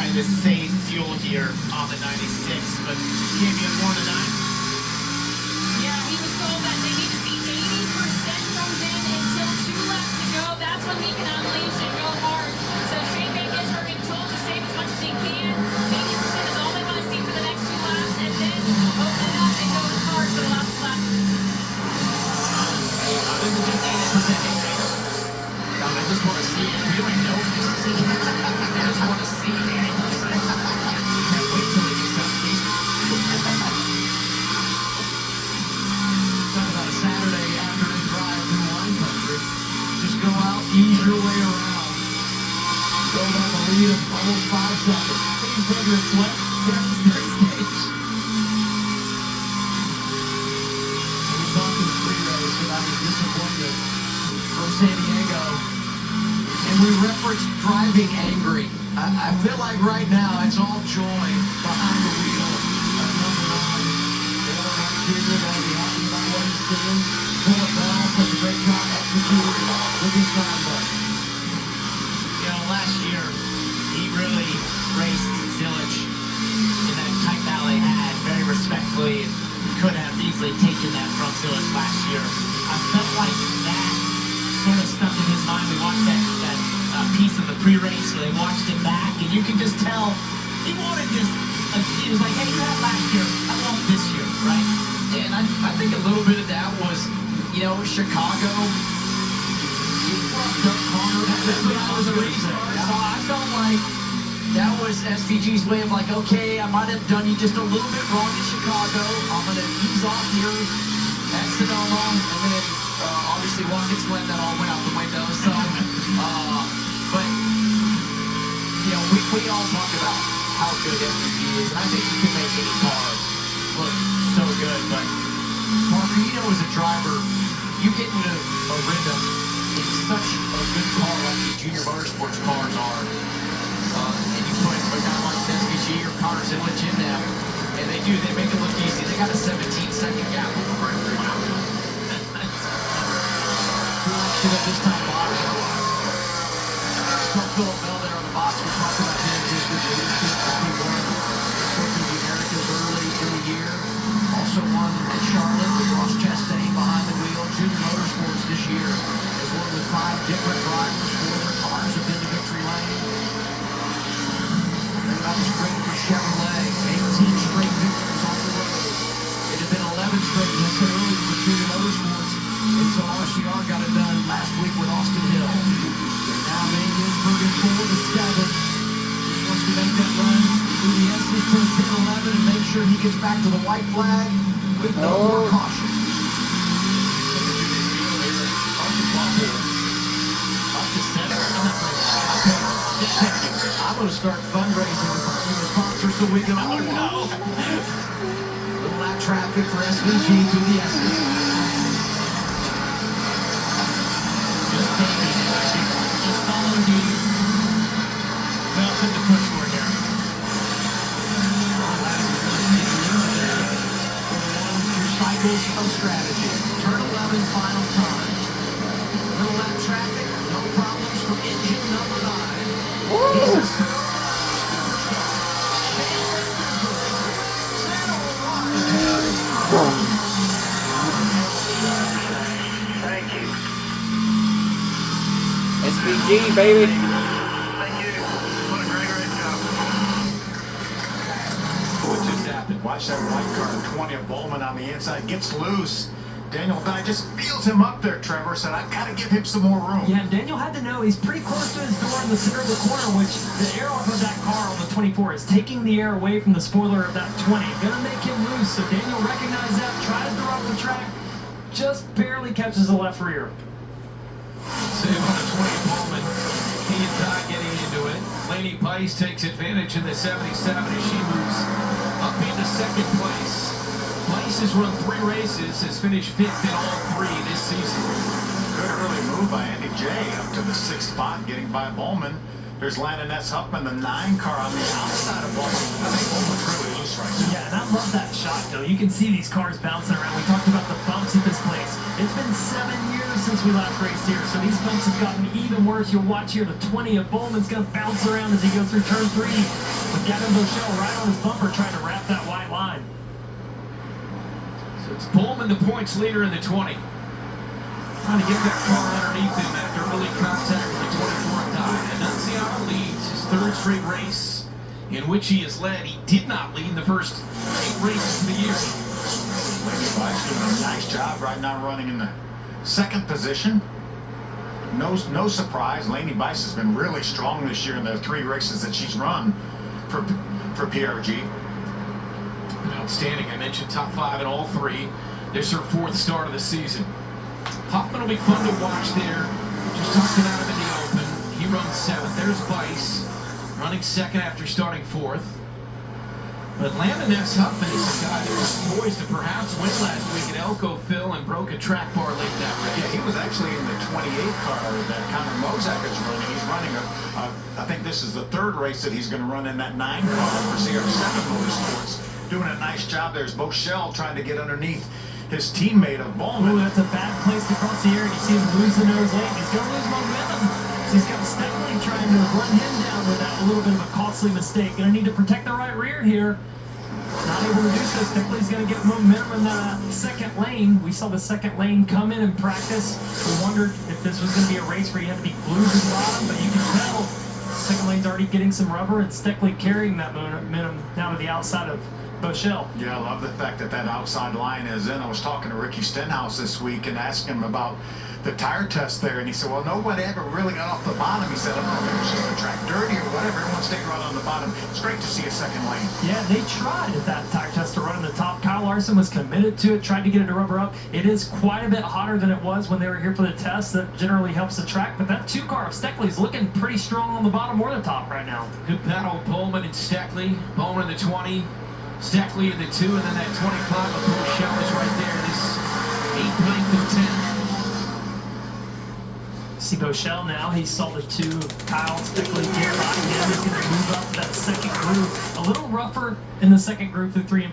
trying to save fuel here on the 96, but came in 1 to 9. Yeah, he was told that they need to be 80% from then until 2 laps to go. That's when he can unleash and go hard. So Shane Vegas are being told to save as much as he can. 80% is all they want to see for the next 2 laps, and then open it up and go as hard for the last lap. This is just 80%. I just want to see it. We don't know if this is it. I just want to see it. Can't wait till it gets up. Talk about a Saturday afternoon drive through wine country. Just go out, ease your way around. Build up a lead of almost 5 seconds. Take further sweat. Get up to the third stage. We talked in the pre-race that I was disappointed from San Diego. And we referenced driving angry. I feel like right now it's all joy behind the wheel of number 9. Taylor Martinez will be happy about what he's doing. Philip Bell such a great job executing with his drive. You know, last year, he really raced Zilich in that tight battle they had very respectfully and could have easily taken that from Zilich last year. I felt like that sort of stuck in his mind. We watched that piece of the pre-race where they watched it back, and you can just tell he wanted this. He was like, hey, you had last year, I want this year, right? And I think a little bit of that was, you know, Chicago. You roughed up Connor. That's what I was going to say. So I felt like that was SVG's way of like, okay, I might have done you just a little bit wrong in Chicago. I'm going to ease off here at Sonoma, and then obviously Watkins Glen, that all went out the window. So, but you know, we all talk about how good SVG is, and I think he can make any car look so good. But Parker, you know, as a driver, you get into a rhythm in such a good car like these junior motorsports cars are, and you put a guy like SVG or Connor Zilich in them, and they make it look easy. They got a 17-second gap over Brent Ridge. This time, Philip Bell there on the box. We talked about him just with leadership. He won the Americas early in the year. Also won at Charlotte with Ross Chastain behind the wheel. Junior Motorsports this year has won with 5 different drivers. 4 of their cars have been to victory lane. Think about the string for Chevrolet. 18 straight victories on the road. It had been 11 straight, as I said earlier, for Junior Motorsports until RCR got it done last week with Austin Hill. Now Van Gisbergen in 4 to 7. Just wants to make that run through the S's to 10-11 and make sure he gets back to the white flag with no more caution. Up to 7. I'm going to start fundraising with our sponsors so we can all know. Little lap traffic for SVG through the S's. Of strategy. Turn 11 final time. Little lap traffic, no problems for engine number 9. Thank you. SVG, baby. Thank you. What a great job. What just happened? Watch that white car, 20 of Bowman on the inside, gets loose. Daniel Dye just feels him up there, Trevor. Said, I've got to give him some more room. Yeah, Daniel had to know he's pretty close to his door in the center of the corner, which the air off of that car on the 24 is taking the air away from the spoiler of that 20. Gonna make him loose, so Daniel recognizes that, tries to rock the track, just barely catches the left rear. Save on the 20 Bowman. He and Dye getting into it. Laney Pice takes advantage in the 77 as she moves up into second place. Pice has run 3 races, has finished 5th in all 3 this season. Good early move by Andy J. up to the 6th spot, getting by Bowman. There's Landon S. Huffman, the 9 car on the outside of Bowman. I think Bowman's really loose right now. Yeah, and I love that shot, though. You can see these cars bouncing around. We talked about the bumps at this place. It's been 7 years since we last raced here, so these bumps have gotten even worse. You'll watch here, the 20 of Bowman's going to bounce around as he goes through turn 3. With Gavin Bochelle right on his bumper trying to wrap that white line. So it's Bowman, the points leader in the 20. Trying to get that car underneath him after early contact with the 24 and die. Annunziata leads his third straight race in which he has led. He did not lead in the first 8 races of the year. Lady Bice doing a nice job right now running in the second position. No surprise, Laney Bice has been really strong this year in the 3 races that she's run for PRG. Outstanding. I mentioned top 5 in all 3. This is her 4th start of the season. Hoffman will be fun to watch there. Just talked about him in the open. He runs 7th. There's Bice running 2nd after starting 4th. But Landon S. Huffman is a guy that was poised to perhaps win last week at Elko, Phil, and broke a track bar late that race. Yeah, he was actually in the 28 car that Connor Mozak is running. He's running I think this is the 3rd race that he's going to run in that 9 car for CR7 Motorsports. Doing a nice job. There's Bochelle trying to get underneath his teammate of Bowman. Ooh, that's a bad place to cross the air. You see him losing those late. He's going to lose momentum. So he's got Steckley trying to run him down with that a little bit of a costly mistake. Going to need to protect the right rear here. Not able to do so. Steckley's going to get momentum in that second lane. We saw the second lane come in practice. We wondered if this was going to be a race where you had to be glued to the bottom, but you can tell the second lane's already getting some rubber, and Steckley carrying that momentum down to the outside of Bochelle. Yeah, I love the fact that outside line is in. I was talking to Ricky Stenhouse this week and asking him about the tire test there, and he said, well, nobody ever really got off the bottom. He said, I don't know if it was just the track dirty or whatever. Everyone stayed right on the bottom. It's great to see a second lane. Yeah, they tried at that tire test to run in the top. Kyle Larson was committed to it, tried to get it to rubber up. It is quite a bit hotter than it was when they were here for the test. That generally helps the track, but that 2 car of Steckley's looking pretty strong on the bottom or the top right now. Good battle, Bowman and Steckley. Bowman in the 20, Steckley in the 2, and then that 25 of Bochelle is right there. This 8th, 9th, and 10th. See Bochelle now, he saw the 2 Kyle Steckley get by him. He's going to move up to that second group. A little rougher in the second group through 3 and